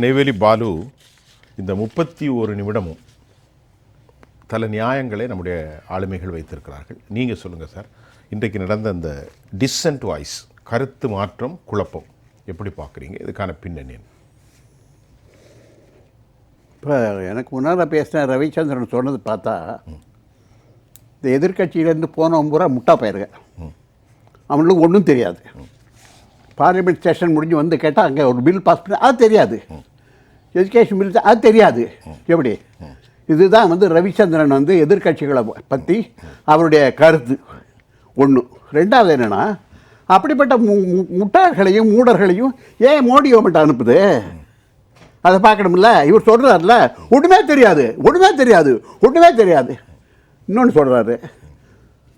நெய்வேலி பாலு இந்த 31 நிமிடமும் பல நியாயங்களை நம்முடைய ஆளுமைகள் வைத்திருக்கிறார்கள். நீங்கள் சொல்லுங்கள் சார், இன்றைக்கு நடந்த அந்த டிசென்ட் வாய்ஸ், கருத்து மாற்றம், குழப்பம் எப்படி பார்க்குறீங்க? இதுக்கான பின்னணி? இப்போ எனக்கு முன்னால் பேசின ரவிச்சந்திரன் சொன்னது பார்த்தா, இந்த எதிர்கட்சியிலேருந்து போனவன் பூரா முட்டா பயிருங்க, அவனுக்கு ஒன்றும் தெரியாது. பார்லிமெண்ட் செஷன் முடிஞ்சு வந்து கேட்டால் அங்கே ஒரு பில் பாஸ் பண்ண அது தெரியாது, எஜுகேஷன் பில் அது தெரியாது. எப்படி இதுதான் ரவிச்சந்திரன் எதிர்கட்சிகளை பற்றி அவருடைய கருத்து ஒன்று. ரெண்டாவது என்னென்னா, அப்படிப்பட்ட முட்டாள்களையும் மூடர்களையும் ஏன் மோடி கவர்மெண்ட் அனுப்புது? அதை பார்க்கணும்ல. இவர் சொல்கிறார்ல, ஒன்றுமே தெரியாது, ஒன்றுமே தெரியாது, ஒன்றுமே தெரியாது. இன்னொன்று சொல்கிறாரு,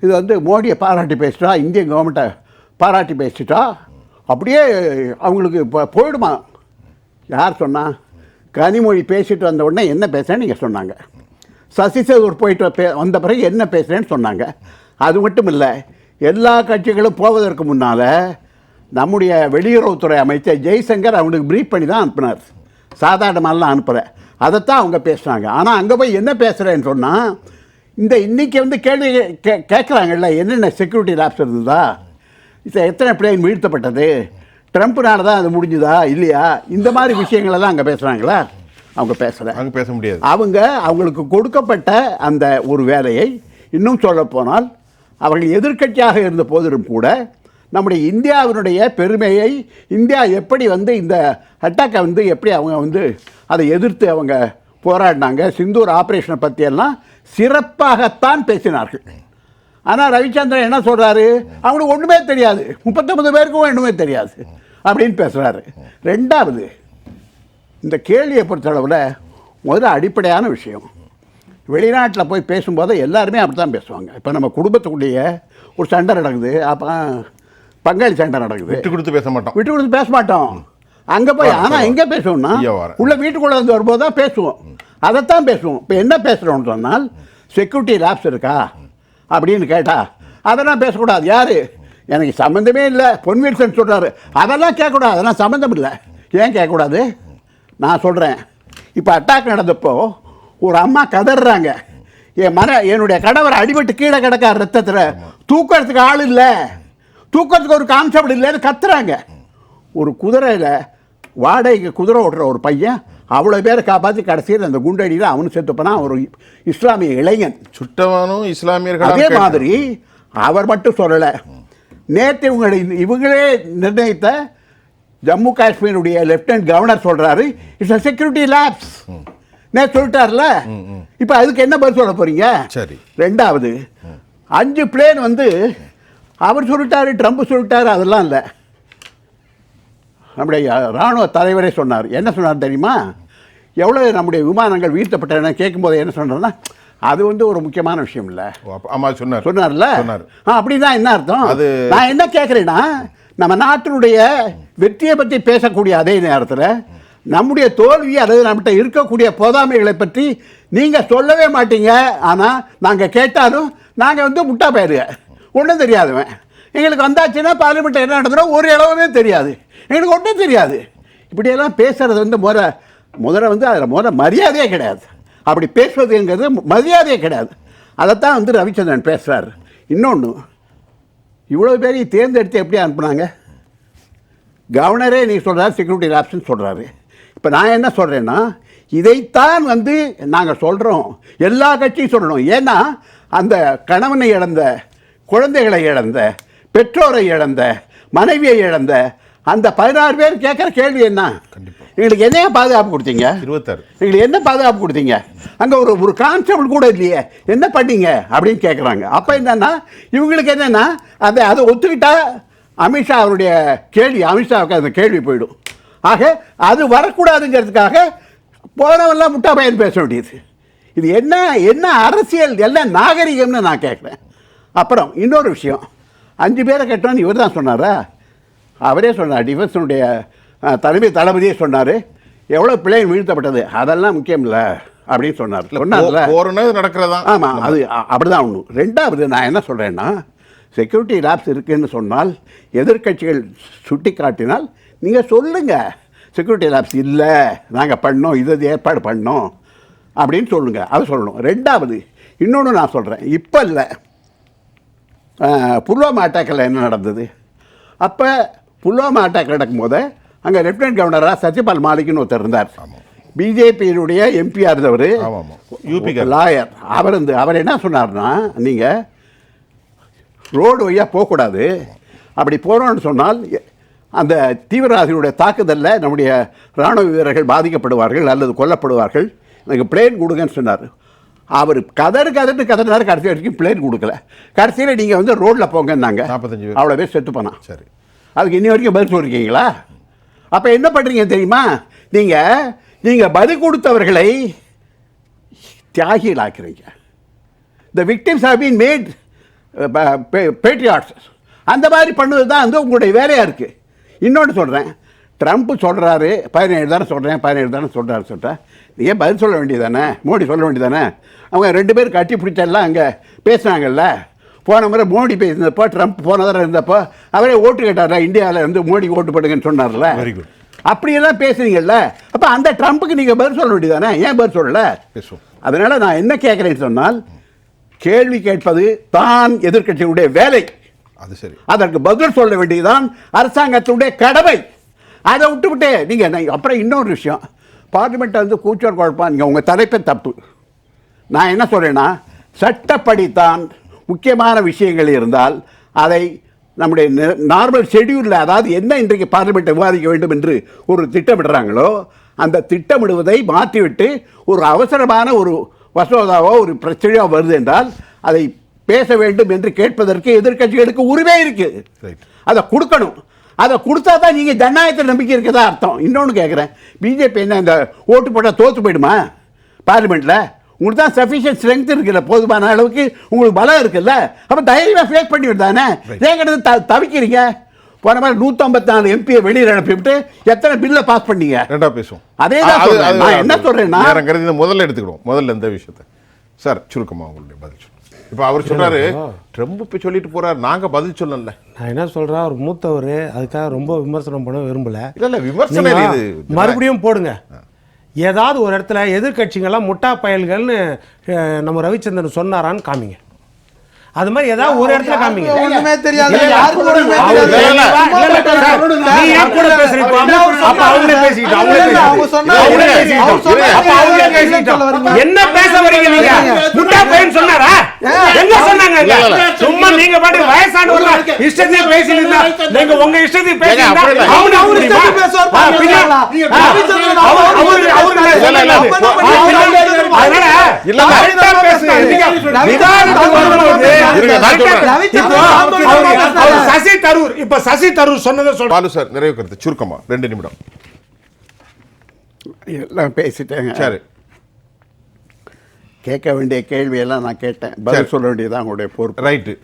இது மோடியை பாராட்டி பேசிட்டா, இந்திய கவர்மெண்ட்டை பாராட்டி பேசிட்டா அப்படியே அவங்களுக்கு இப்போ போயிடுமா. யார் சொன்னால்? கனிமொழி பேசிட்டு வந்த உடனே என்ன பேசுகிறேன்னு நீங்கள் சொன்னாங்க. சசிசேகர் போயிட்டு வந்த பிறகு என்ன பேசுகிறேன்னு சொன்னாங்க. அது மட்டும் இல்லை, எல்லா கட்சிகளும் போவதற்கு முன்னால் நம்முடைய வெளியுறவுத்துறை அமைச்சர் ஜெய்சங்கர் அவங்களுக்கு ப்ரீஃப் பண்ணி தான் அனுப்பினார், சாதாரணமாலாம் அனுப்புகிற. அதைத்தான் அவங்க பேசுகிறாங்க. ஆனால் அங்கே போய் என்ன பேசுகிறேன்னு சொன்னால், இன்றைக்கி கேள்வி கேட்குறாங்கல்ல, என்னென்ன செக்யூரிட்டி லேப்ஸ் இருந்ததா, எத்தனை பிளேன் வீழ்த்தப்பட்டது, ட்ரம்ப்னால தான் அது முடிஞ்சுதா இல்லையா, இந்த மாதிரி விஷயங்களெல்லாம் அங்கே பேசுகிறாங்களா? அவங்க பேசலை, அங்கே பேச முடியாது. அவங்களுக்கு கொடுக்கப்பட்ட அந்த ஒரு வேலையை, இன்னும் சொல்ல போனால் அவர்கள் எதிர்க்கட்சியாக இருந்த போதிலும் கூட நம்முடைய இந்தியாவினுடைய பெருமையை, இந்தியா எப்படி இந்த அட்டாக்கை எப்படி அவங்க அதை எதிர்த்து அவங்க போராடினாங்க, சிந்தூர் ஆப்ரேஷனை பற்றியெல்லாம் சிறப்பாகத்தான் பேசினார்கள். ஆனால் ரவிச்சந்திரன் என்ன சொல்கிறாரு, அவங்களுக்கு ஒன்றுமே தெரியாது, 39 பேருக்கும் ஒன்றுமே தெரியாது அப்படின்னு பேசுகிறாரு. ரெண்டாவது, இந்த கேள்வியை பொறுத்தளவில் முதல்ல அடிப்படையான விஷயம், வெளிநாட்டில் போய் பேசும்போது எல்லாருமே அப்படி தான் பேசுவாங்க. இப்போ நம்ம குடும்பத்துக்குள்ளேயே ஒரு சண்டை நடக்குது, அப்போ பங்காளி சண்டை நடக்குது, விட்டு கொடுத்து பேச மாட்டோம் அங்கே போய். ஆனால் எங்கே பேசுவோம்னா, உள்ள வீட்டுக்குள்ளே வரும்போது தான் பேசுவோம், அதைத்தான் பேசுவோம். இப்போ என்ன பேசுகிறோம்னு சொன்னால், செக்யூரிட்டி லேப்ஸ் இருக்கா அப்படின்னு கேட்டால் அதெல்லாம் பேசக்கூடாது. யார்? எனக்கு சம்மந்தமே இல்லை பொன்வீர்சன் சொல்கிறாரு, அதெல்லாம் கேட்கக்கூடாது, அதெல்லாம் சம்மந்தம் இல்லை. ஏன் கேட்கக்கூடாது? நான் சொல்கிறேன். இப்போ அட்டாக் நடந்தப்போ ஒரு அம்மா கதறாங்க, என்னுடைய கணவர் அடிபட்டு கீழே கிடக்கார் ரத்தத்தில், தூக்கிறதுக்கு ஆள் இல்லை, தூக்கிறதுக்கு ஒரு கான்ஸ்டபிள் இல்லைன்னு கத்துறாங்க. ஒரு குதிரையில் வாடகைக்கு குதிரை ஓட்டுற ஒரு பையன் அவ்வளோ பேரை காப்பாற்றி கடைசியில் அந்த குண்டடியில் அவனு செத்துப்பனா ஒரு இஸ்லாமிய இளைஞன் சுட்டவனும் இஸ்லாமியர்கள். அதே மாதிரி அவர் மட்டும் சொல்லலை, நேற்று இவங்களே நிர்ணயித்த ஜம்மு காஷ்மீருடைய லெப்டினன்ட் கவர்னர் சொல்கிறாரு, இட்ஸ் அ செக்யூரிட்டி லேப்ஸ். நேற்று சொல்லிட்டார்ல, இப்போ அதுக்கு என்ன பதில் சொல்ல போகிறீங்க? சரி. ரெண்டாவது, 5 பிளேன் அவர் சொல்லிட்டாரு, ட்ரம்ப் சொல்லிட்டாரு, அதெல்லாம் இல்லை. நம்முடைய இராணுவ தலைவரே சொன்னார். என்ன சொன்னார் தெரியுமா? எவ்வளோ நம்முடைய விமானங்கள் வீழ்த்தப்பட்டன கேட்கும்போது என்ன சொன்னார்னா, அது ஒரு முக்கியமான விஷயம் இல்லை. ஆமாம் சொன்னார்ல. அப்படின்னா என்ன அர்த்தம்? நான் என்ன கேட்குறேன்னா, நம்ம நாட்டினுடைய வெற்றியை பற்றி பேசக்கூடிய அதே நேரத்தில் நம்முடைய தோல்வி, அதாவது நம்மகிட்ட இருக்கக்கூடிய போதாமைகளை பற்றி நீங்கள் சொல்லவே மாட்டீங்க. ஆனால் நாங்கள் கேட்டாலும் நாங்கள் முட்டா போயிருங்க, ஒன்றும் தெரியாதுவன். எங்களுக்கு வந்தாச்சுன்னா பார்லிமெண்ட்டில் என்ன நடந்ததோ ஒரு இளவுமே தெரியாது, எங்களுக்கு ஒன்றும் தெரியாது. இப்படியெல்லாம் பேசுகிறது முதல்ல அதில் மரியாதையே கிடையாது. அப்படி பேசுவதுங்கிறது மரியாதையே கிடையாது. அதைத்தான் ரவிச்சந்திரன் பேசுகிறார். இன்னொன்று, இவ்வளோ பேரையும் தேர்ந்தெடுத்து எப்படி அனுப்புனாங்க? கவர்னரே நீ சொல்கிறார் செக்யூரிட்டி லேப்ஸ்ன்னு சொல்கிறாரு. இப்போ நான் என்ன சொல்கிறேன்னா, இதைத்தான் நாங்கள் சொல்கிறோம், எல்லா கட்சியும் சொல்லணும். ஏன்னா அந்த கணவனை இழந்த, குழந்தைகளை இழந்த, பெற்றோரை இழந்த, மனைவியை இழந்த அந்த 16 பேர் கேட்குற கேள்வி என்ன? எங்களுக்கு என்ன பாதுகாப்பு கொடுத்தீங்க? 26. எங்களுக்கு என்ன பாதுகாப்பு கொடுத்தீங்க? அங்கே ஒரு கான்ஸ்டபிள் கூட இல்லையே, என்ன பண்ணீங்க அப்படின்னு கேட்குறாங்க. அப்போ என்னன்னா, இவங்களுக்கு என்னென்னா, அதை ஒத்துக்கிட்டா அமித்ஷா அவருடைய கேள்வி, அமித்ஷாவுக்கு அந்த கேள்வி போயிடும். ஆக அது வரக்கூடாதுங்கிறதுக்காக போனவெல்லாம் முட்டா பையன் பேச வேண்டியது. இது என்ன அரசியல், எல்லாம் நாகரிகம்னு நான் கேட்குறேன். அப்புறம் இன்னொரு விஷயம், 5 பேரை கேட்டோன்னு இவர் தான் சொன்னாரா? அவரே சொன்னார், டிஃபென்ஸினுடைய தலைமை தளபதியே சொன்னார், எவ்வளோ பிளேன் வீழ்த்தப்பட்டது அதெல்லாம் முக்கியம் இல்லை அப்படின்னு சொன்னார்ல. நடக்கிறதா? ஆமாம், அது அப்படிதான் ஒன்று. ரெண்டாவது, நான் என்ன சொல்கிறேன்னா, செக்யூரிட்டி லேப்ஸ் இருக்குதுன்னு சொன்னால், எதிர்கட்சிகள் சுட்டி காட்டினால் நீங்கள் சொல்லுங்கள், செக்யூரிட்டி லேப்ஸ் இல்லை, நாங்கள் பண்ணோம், இது ஏற்பாடு பண்ணோம் அப்படின்னு சொல்லுங்கள். அது சொல்லணும். ரெண்டாவது இன்னொன்று நான் சொல்கிறேன். இப்போ இல்லை, புல்வாமா அட்டாக்கில் என்ன நடந்தது? அப்போ புல்வாமா அட்டாக் நடக்கும்போது அங்கே லெஃப்டினன்ட் கவர்னராக சத்யபால் மாலிக்னு ஒருத்தர் இருந்தார். பிஜேபியினுடைய எம்பியாக இருந்தவர், யூபி லாயர். அவர் என்ன சொன்னார்னா, நீங்கள் ரோடு வழியாக போகக்கூடாது, அப்படி போகிறோன்னு சொன்னால் அந்த தீவிரவாதிகளுடைய தாக்குதலில் நம்முடைய இராணுவ வீரர்கள் பாதிக்கப்படுவார்கள் அல்லது கொல்லப்படுவார்கள், எனக்கு பிளேன் கொடுங்கன்னு சொன்னார். அவர் கதறினார். கடைசி வரைக்கும் பிளேன் கொடுக்கல. கடைசியில் நீங்கள் வந்து ரோட்டில் போங்கன்னாங்க. 45 அவ்வளோ பேர் செத்து போனான். சரி, அதுக்கு இன்னி வரைக்கும் பதில் சொல்லியிருக்கீங்களா? அப்போ என்ன பண்ணுறீங்க தெரியுமா? நீங்கள் பதில் கொடுத்தவர்களை தியாகிகளாக்குறீங்க. The victims have been made patriots. அந்த மாதிரி பண்ணுவது தான் வந்து உங்களுடைய வேலையாக இருக்குது. இன்னொன்று சொல்கிறேன், ட்ரம்ப் சொல்கிறாரு 17 தானே சொல்கிறேன். நீங்கள் பதில் சொல்ல வேண்டியதானே, மோடி சொல்ல வேண்டியதானே? அவங்க 2 பேர் கட்டி பிடிச்செல்லாம் அங்கே பேசுனாங்கல்ல. போன முறை மோடி பேசினப்போ, ட்ரம்ப் போன தடவை இருந்தப்போ அவரே ஓட்டு கேட்டார்ல, இந்தியாவில் வந்து மோடி ஓட்டு போடுங்கன்னு சொன்னார்ல. Very good. அப்படியெல்லாம் பேசுறீங்கல்ல, அப்போ அந்த ட்ரம்ப்புக்கு நீங்கள் பதில் சொல்ல வேண்டியதானே? ஏன் பதில் சொல்லலை? அதனால் நான் என்ன கேட்குறேன்னு சொன்னால், கேள்வி கேட்பது தான் எதிர்க்கட்சியுடைய வேலை. அது சரி, அதற்கு பதில் சொல்ல வேண்டியதுதான் அரசாங்கத்துடைய கடமை. அதை விட்டுவிட்டு நீங்கள் அப்புறம் இன்னொரு விஷயம், பார்லிமெண்ட்டை வந்து கூச்சல் குழப்பம். நீங்கள் உங்கள் தலைப்பை தப்பு. நான் என்ன சொல்கிறேன்னா, சட்டப்படித்தான் முக்கியமான விஷயங்கள் இருந்தால் அதை நம்முடைய நார்மல் ஷெடியூலில், அதாவது என்ன இன்றைக்கு பார்லிமெண்ட்டை விவாதிக்க வேண்டும் என்று ஒரு திட்டமிடுறாங்களோ அந்த திட்டமிடுவதை மாற்றிவிட்டு ஒரு அவசரமான ஒரு மசோதாவோ ஒரு பிரச்சனையோ வருது என்றால் அதை பேச வேண்டும் என்று கேட்பதற்கு எதிர்க்கட்சிகளுக்கு உரிமை இருக்குது. அதை கொடுக்கணும். அதை கொடுத்தா தான் நீங்கள் ஜனநாயகத்தில் நம்பிக்கை இருக்கிறதா அர்த்தம். இன்னொன்று கேட்குறேன், பிஜேபி என்ன இந்த ஓட்டு போட்டால் தோற்று போயிடுமா பார்லிமெண்ட்டில்? உங்களுக்கு தான் சஃபிஷியன்ட் ஸ்ட்ரென்த் இருக்குல்ல, போதுமான அளவுக்கு உங்களுக்கு பலம் இருக்குல்ல, அப்போ தைரியமாக ஃபேஸ் பண்ணி விட்டானே. ஏன் கிட்ட தவிக்கிறீங்க? போன மாதிரி 154 எம்பியை வெளியில் அனுப்பிவிட்டு எத்தனை பில்லை பாஸ் பண்ணீங்க? ரெண்டா பேசுவோம். அதே தான் நான் என்ன சொல்கிறேன்னா, முதல்ல எடுத்துக்கிறோம். முதல்ல இந்த விஷயத்தை சார் சுருக்கமாக உங்களுடைய பதில் சொல்லுங்கள். இப்போ அவர் சொல்றாரு, ட்ரம்ப் இப்போ சொல்லிட்டு போறாரு, நாங்கள் பதில் சொல்லல. நான் என்ன சொல்கிறேன், அவர் மூத்தவர், அதுக்காக ரொம்ப விமர்சனம் பண்ண விரும்பலை. இல்லை விமர்சனம் இது மறுபடியும் போடுங்க. ஏதாவது ஒரு இடத்துல எதிர்கட்சிங்கெல்லாம் முட்டா பயல்கள்னு நம்ம ரவிச்சந்திரன் சொன்னாரான்னு காமிங்க. அது மாதிரி ஏதாவது ஒரு இடத்துல காமிங்க. ஒண்ணுமே தெரியாது. என்ன பேச வரீங்க நீங்க? முட்டா பையன் சொன்னாரா? எங்க சொன்னாங்க? சும்மா நீங்க பாட்டு வயசானவங்க இஷ்டத்துக்கு பேசிட்டு நீங்க உங்க இஷ்டத்துக்கு பேசுறீங்க. சசி தரூர் சொன்னதை பாலு சார் நிறைவு கருத்து சுருக்கமா 2 நிமிடம். எல்லாம் பேசிட்டேங்க. சரி, கேட்க வேண்டிய கேள்வியெல்லாம் நான் கேட்டேன். பதில் சொல்ல வேண்டியதான் உங்களுடைய பொறுப்பு. ரைட்டு.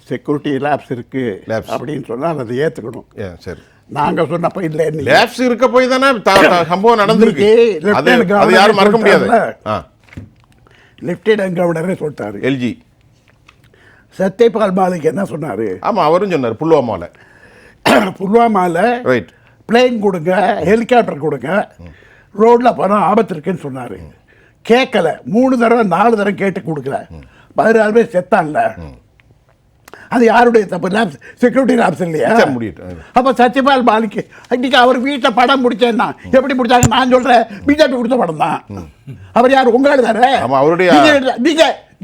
செக்யூரிட்டி லேப்ஸ் இருக்கு அப்படின்னு சொன்னால் அதை ஏற்றுக்கணும். சரி, நாங்கள் சொன்னப்போ இல்லை, லேப்ஸ் இருக்க போய் தானே சம்பவம் நடந்திருக்கு. அது யாரும் மறக்க முடியாது. லெப்டினன்ட் கவர்னரே சொல்லிட்டாரு. எல்ஜி சத்யபால் மாலிக் என்ன சொன்னார்? ஆமாம், அவரும் சொன்னார் புல்வாமாவில் ரைட் பிளேன் கொடுங்க, ஹெலிகாப்டர் கொடுங்க, ரோட்டில் போனால் ஆபத்து இருக்குன்னு சொன்னார். கேட்கல. 3 தடவை 4 தடவை கேட்டு கொடுக்கல. 16 பேர் செத்தான்ல. அது யாருடைய தப்பு? லேப்ஸ், செக்யூரிட்டி லேப்ஸ் இல்லையா? அப்போ சத்யபால் மாலிக் இன்னைக்கு அவர் வீட்டில் படம் முடிச்சேன்னா எப்படி முடிச்சாங்க? நான் சொல்கிறேன், பிஜேபி கொடுத்த படம் தான். அவர் யார்? உங்கள் தானே. அவருடைய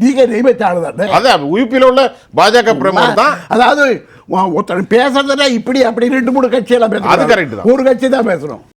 நீங்க நியமித்தாள் தானே. அதான் யூபியில் உள்ள பாஜக பிரமுகர் தான். அதாவது ஒருத்தர் பேசுறதுல இப்படி அப்படி 2 3 கட்சியெல்லாம் பேசுறோம். அது கரெக்ட் தான். ஒரு கட்சி தான் பேசுறோம்.